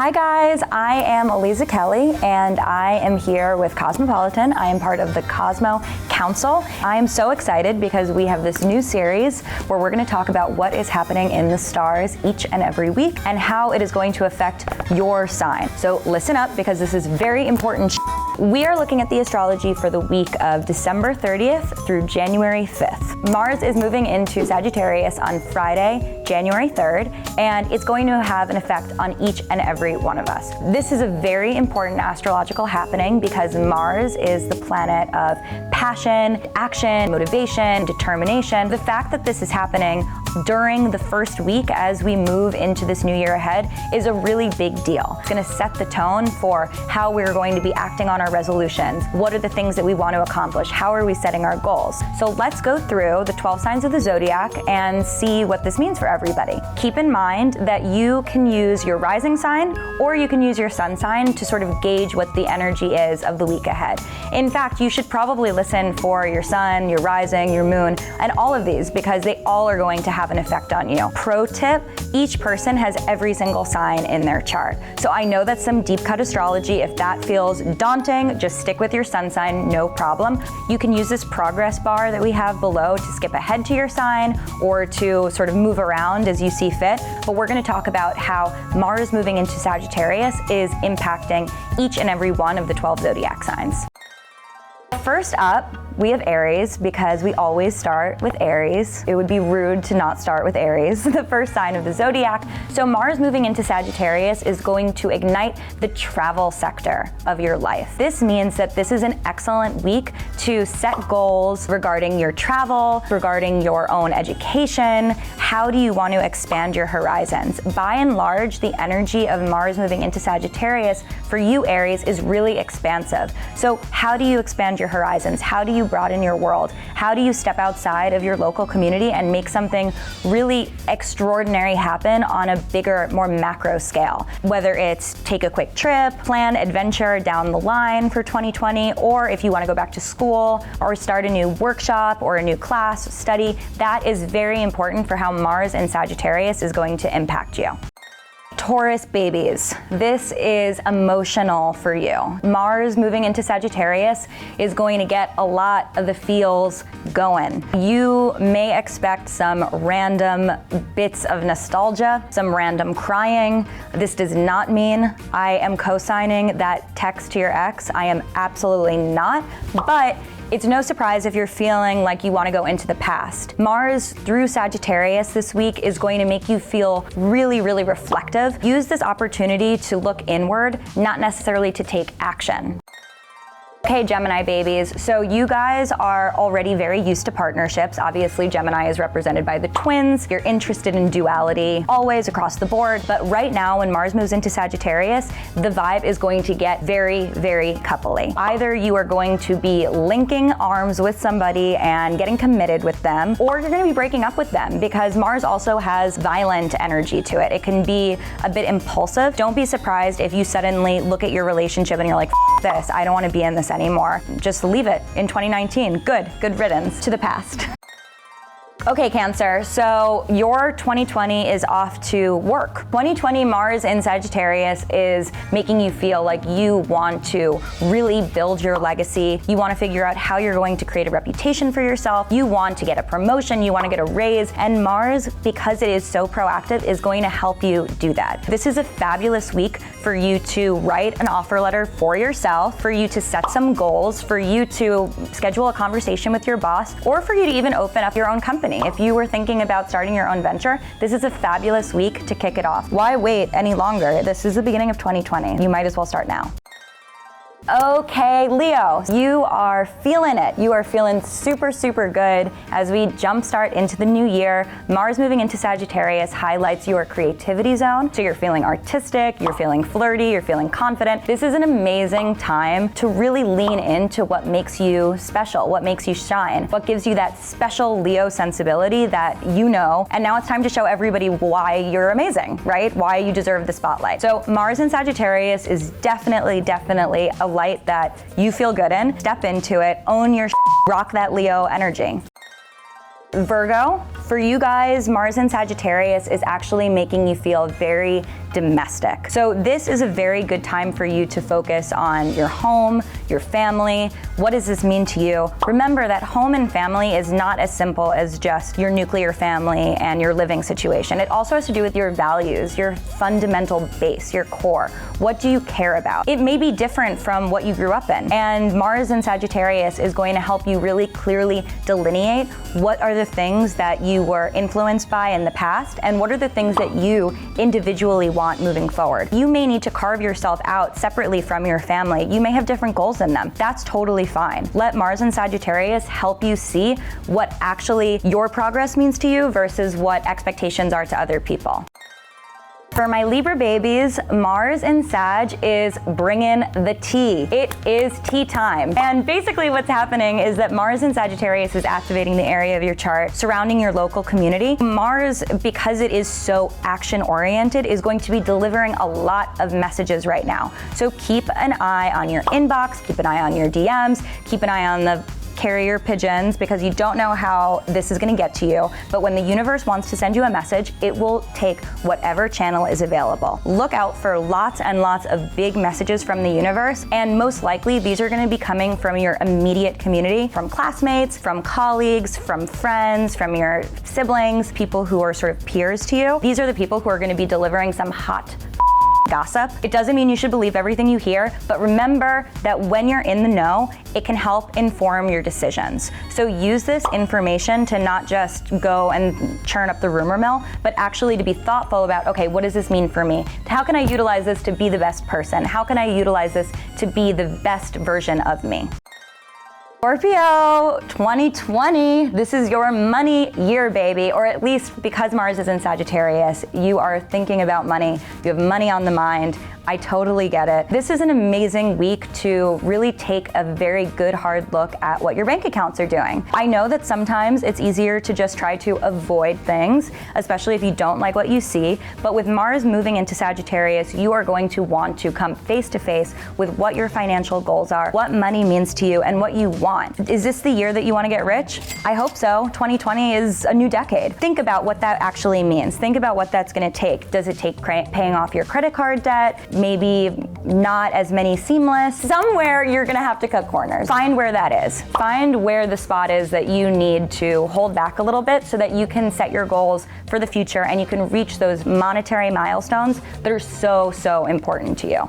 Hi guys, I am Aliza Kelly and I am here with Cosmopolitan. I am part of the Cosmo Council. I am so excited because we have this new series where we're going to talk about what is happening in the stars each and every week and how it is going to affect your sign. So listen up because this is very important. We are looking at the astrology for the week of December 30th through January 5th. Mars is moving into Sagittarius on Friday, January 3rd, and it's going to have an effect on each and every one of us. This is a very important astrological happening because Mars is the planet of passion, action, motivation, determination. The fact that this is happening during the first week as we move into this new year ahead is a really big deal. It's going to set the tone for how we're going to be acting on our resolutions. What are the things that we want to accomplish? How are we setting our goals? So let's go through the 12 signs of the zodiac and see what this means for everybody. Keep in mind that you can use your rising sign or you can use your sun sign to sort of gauge what the energy is of the week ahead. In fact, you should probably listen for your sun, your rising, your moon, and all of these because they all are going to have an effect on you. Pro tip, each person has every single sign in their chart. So I know that's some deep cut astrology. If that feels daunting, just stick with your sun sign, no problem. You can use this progress bar that we have below to skip ahead to your sign or to sort of move around as you see fit. But we're going to talk about how Mars moving into Sagittarius is impacting each and every one of the 12 zodiac signs. First up, we have Aries because we always start with Aries. It would be rude to not start with Aries, the first sign of the zodiac. So Mars moving into Sagittarius is going to ignite the travel sector of your life. This means that this is an excellent week to set goals regarding your travel, regarding your own education. How do you want to expand your horizons? By and large, the energy of Mars moving into Sagittarius for you, Aries, is really expansive. So how do you expand your horizons? How do you broaden your world? How do you step outside of your local community and make something really extraordinary happen on a bigger, more macro scale? Whether it's take a quick trip, plan adventure down the line for 2020, or if you want to go back to school or start a new workshop or a new class, study, that is very important for how Mars in Sagittarius is going to impact you. Taurus babies, this is emotional for you. Mars moving into Sagittarius is going to get a lot of the feels going. You may expect some random bits of nostalgia, some random crying. This does not mean I am co-signing that text to your ex. I am absolutely not, but it's no surprise if you're feeling like you want to go into the past. Mars through Sagittarius this week is going to make you feel really, really reflective. Use this opportunity to look inward, not necessarily to take action. Okay, Gemini babies, so you guys are already very used to partnerships. Obviously, Gemini is represented by the twins. You're interested in duality always across the board. But right now, when Mars moves into Sagittarius, the vibe is going to get very, very coupley. Either you are going to be linking arms with somebody and getting committed with them, or you're going to be breaking up with them because Mars also has violent energy to it. It can be a bit impulsive. Don't be surprised if you suddenly look at your relationship and you're like, F this, I don't want to be in this anymore. Just leave it in 2019. Good riddance to the past. Okay, Cancer, so your 2020 is off to work. 2020 Mars in Sagittarius is making you feel like you want to really build your legacy. You want to figure out how you're going to create a reputation for yourself. You want to get a promotion, you want to get a raise, and Mars, because it is so proactive, is going to help you do that. This is a fabulous week for you to write an offer letter for yourself, for you to set some goals, for you to schedule a conversation with your boss, or for you to even open up your own company. If you were thinking about starting your own venture, this is a fabulous week to kick it off. Why wait any longer? This is the beginning of 2020. You might as well start now. Okay, Leo, you are feeling it. You are feeling super, super good as we jumpstart into the new year. Mars moving into Sagittarius highlights your creativity zone. So you're feeling artistic, you're feeling flirty, you're feeling confident. This is an amazing time to really lean into what makes you special, what makes you shine, what gives you that special Leo sensibility that you know. And now it's time to show everybody why you're amazing, right? Why you deserve the spotlight. So Mars in Sagittarius is definitely a light that you feel good in. Step into it, own your rock that Leo energy. Virgo, For you guys, Mars in Sagittarius is actually making you feel very domestic. So this is a very good time for you to focus on your home, your family. What does this mean to you? Remember that home and family is not as simple as just your nuclear family and your living situation. It also has to do with your values, your fundamental base, your core. What do you care about? It may be different from what you grew up in. And Mars in Sagittarius is going to help you really clearly delineate what are the things that you were influenced by in the past and what are the things that you individually want moving forward. You may need to carve yourself out separately from your family. You may have different goals in them. That's totally fine. Let Mars in Sagittarius help you see what actually your progress means to you versus what expectations are to other people. For my Libra babies, Mars in Sag is bringing the tea. It is tea time. And basically what's happening is that Mars in Sagittarius is activating the area of your chart surrounding your local community. Mars, because it is so action-oriented, is going to be delivering a lot of messages right now. So keep an eye on your inbox, keep an eye on your DMs, keep an eye on the carrier pigeons, because you don't know how this is going to get to you. But when the universe wants to send you a message, it will take whatever channel is available. Look out for lots and lots of big messages from the universe, and most likely these are going to be coming from your immediate community, from classmates, from colleagues, from friends, from your siblings, people who are sort of peers to you. These are the people who are going to be delivering some hot gossip. It doesn't mean you should believe everything you hear, but remember that when you're in the know, it can help inform your decisions. So use this information to not just go and churn up the rumor mill, but actually to be thoughtful about, okay, what does this mean for me? How can I utilize this to be the best person? How can I utilize this to be the best version of me? Scorpio 2020, this is your money year, baby, or at least because Mars is in Sagittarius, you are thinking about money, you have money on the mind. I totally get it. This is an amazing week to really take a very good hard look at what your bank accounts are doing. I know that sometimes it's easier to just try to avoid things, especially if you don't like what you see, but with Mars moving into Sagittarius, you are going to want to come face to face with what your financial goals are, what money means to you, and what you want. Is this the year that you want to get rich? I hope so. 2020 is a new decade. Think about what that actually means. Think about what that's going to take. Does it take paying off your credit card debt? Maybe not as many seamless. Somewhere you're gonna have to cut corners. Find where that is. Find where the spot is that you need to hold back a little bit so that you can set your goals for the future and you can reach those monetary milestones that are so, so important to you.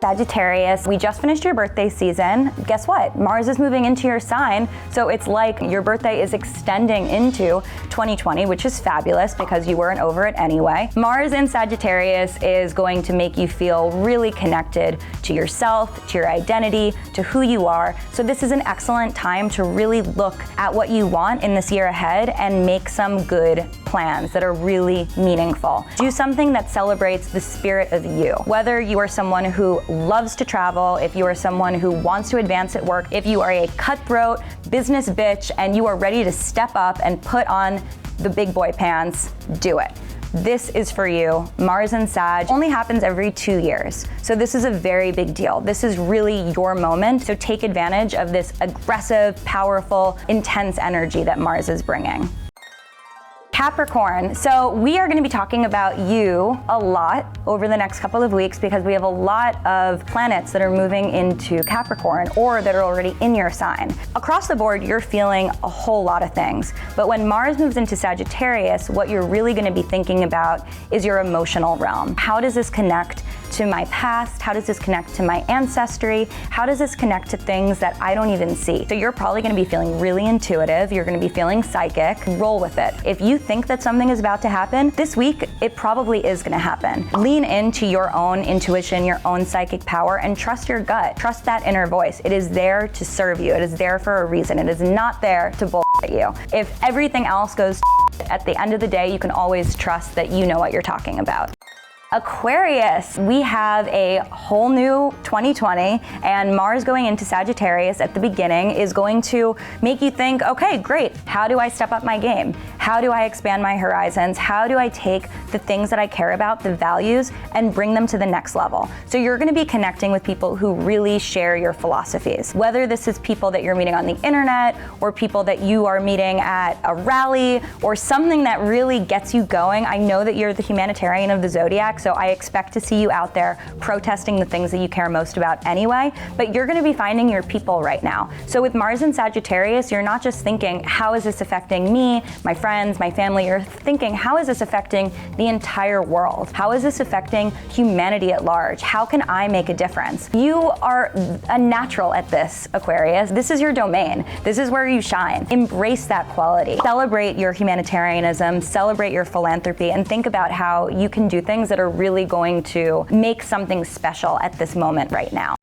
Sagittarius, we just finished your birthday season. Guess what? Mars is moving into your sign, so it's like your birthday is extending into 2020, which is fabulous because you weren't over it anyway. Mars in Sagittarius is going to make you feel really connected to yourself, to your identity, to who you are. So this is an excellent time to really look at what you want in this year ahead and make some good plans that are really meaningful. Do something that celebrates the spirit of you. Whether you are someone who loves to travel, if you are someone who wants to advance at work, if you are a cutthroat business bitch and you are ready to step up and put on the big boy pants, do it. This is for you. Mars and Sag only happens every 2 years. So this is a very big deal. This is really your moment. So take advantage of this aggressive, powerful, intense energy that Mars is bringing. Capricorn. So we are going to be talking about you a lot over the next couple of weeks because we have a lot of planets that are moving into Capricorn or that are already in your sign. Across the board, you're feeling a whole lot of things. But when Mars moves into Sagittarius, what you're really going to be thinking about is your emotional realm. How does this connect to my past? How does this connect to my ancestry? How does this connect to things that I don't even see? So you're probably going to be feeling really intuitive. You're going to be feeling psychic. Roll with it. If you think that something is about to happen, this week, it probably is going to happen. Lean into your own intuition, your own psychic power, and trust your gut. Trust that inner voice. It is there to serve you. It is there for a reason. It is not there to bullshit you. If everything else goes at the end of the day, you can always trust that you know what you're talking about. Aquarius, we have a whole new 2020 and Mars going into Sagittarius at the beginning is going to make you think, okay, great, how do I step up my game? How do I expand my horizons? How do I take the things that I care about, the values, and bring them to the next level? So you're gonna be connecting with people who really share your philosophies. Whether this is people that you're meeting on the internet, or people that you are meeting at a rally, or something that really gets you going. I know that you're the humanitarian of the zodiac, so I expect to see you out there protesting the things that you care most about anyway, but you're gonna be finding your people right now. So with Mars in Sagittarius, you're not just thinking, how is this affecting me, my friends, my family? You're thinking, how is this affecting the entire world? How is this affecting humanity at large? How can I make a difference? You are a natural at this, Aquarius. This is your domain. This is where you shine. Embrace that quality. Celebrate your humanitarianism, celebrate your philanthropy, and think about how you can do things that are really going to make something special at this moment right now.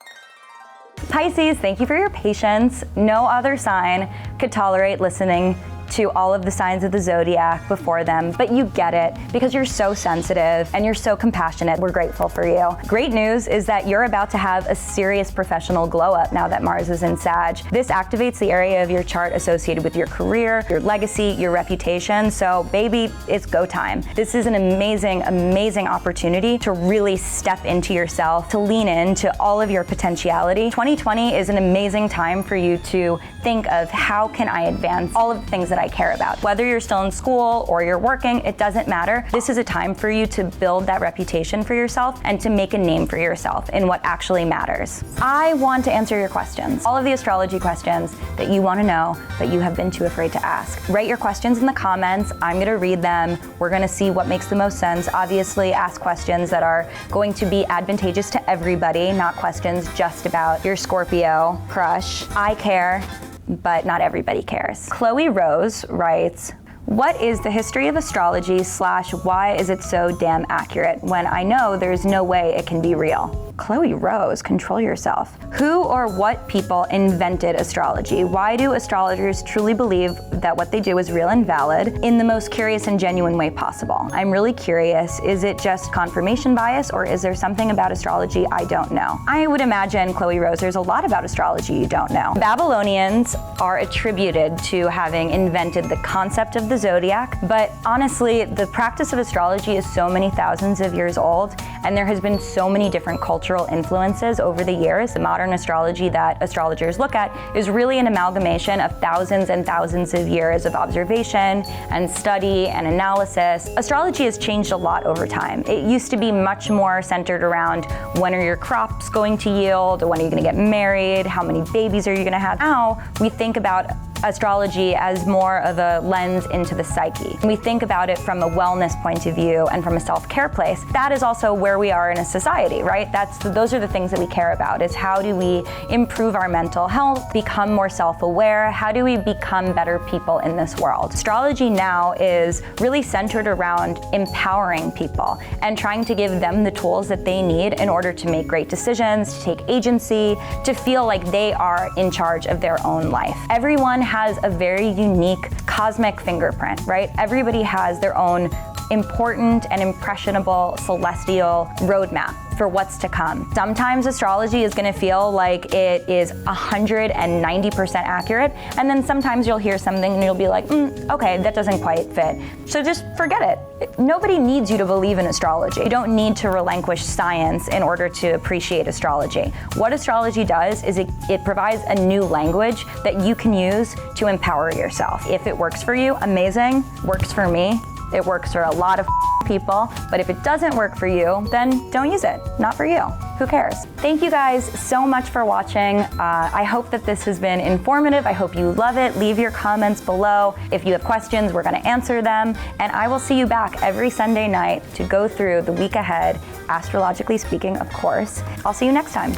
Pisces, thank you for your patience. No other sign could tolerate listening to all of the signs of the zodiac before them, but you get it because you're so sensitive and you're so compassionate. We're grateful for you. Great news is that you're about to have a serious professional glow up now that Mars is in Sag. This activates the area of your chart associated with your career, your legacy, your reputation. So baby, it's go time. This is an amazing, amazing opportunity to really step into yourself, to lean into all of your potentiality. 2020 is an amazing time for you to think of how can I advance all of the things that I care about. Whether you're still in school or you're working, it doesn't matter. This is a time for you to build that reputation for yourself and to make a name for yourself in what actually matters. I want to answer your questions. All of the astrology questions that you want to know, but you have been too afraid to ask. Write your questions in the comments. I'm going to read them. We're going to see what makes the most sense. Obviously, ask questions that are going to be advantageous to everybody, not questions just about your Scorpio crush. I care, but not everybody cares. Chloe Rose writes, what is the history of astrology / why is it so damn accurate when I know there's no way it can be real? Chloe Rose, control yourself. Who or what people invented astrology? Why do astrologers truly believe that what they do is real and valid in the most curious and genuine way possible? I'm really curious. Is it just confirmation bias, or is there something about astrology I don't know? I would imagine, Chloe Rose, there's a lot about astrology you don't know. Babylonians are attributed to having invented the concept of the zodiac, but honestly, the practice of astrology is so many thousands of years old, and there has been so many different cultural influences over the years. The modern astrology that astrologers look at is really an amalgamation of thousands and thousands of years of observation and study and analysis. Astrology has changed a lot over time. It used to be much more centered around when are your crops going to yield, when are you going to get married, how many babies are you going to have. Now we think about astrology as more of a lens into the psyche. We think about it from a wellness point of view and from a self-care place. That is also where we are in a society, right? Those are the things that we care about, is how do we improve our mental health, become more self-aware, how do we become better people in this world? Astrology now is really centered around empowering people and trying to give them the tools that they need in order to make great decisions, to take agency, to feel like they are in charge of their own life. Everyone has a very unique cosmic fingerprint, right? Everybody has their own important and impressionable celestial roadmap for what's to come. Sometimes astrology is going to feel like it is 190% accurate, and then sometimes you'll hear something and you'll be like, okay, that doesn't quite fit. So just forget it. Nobody needs you to believe in astrology. You don't need to relinquish science in order to appreciate astrology. What astrology does is it provides a new language that you can use to empower yourself. If it works for you, amazing. Works for me. It works for a lot of people, but if it doesn't work for you, then don't use it. Not for you. Who cares? Thank you guys so much for watching. I hope that this has been informative. I hope you love it. Leave your comments below. If you have questions, we're going to answer them. And I will see you back every Sunday night to go through the week ahead, astrologically speaking, of course. I'll see you next time.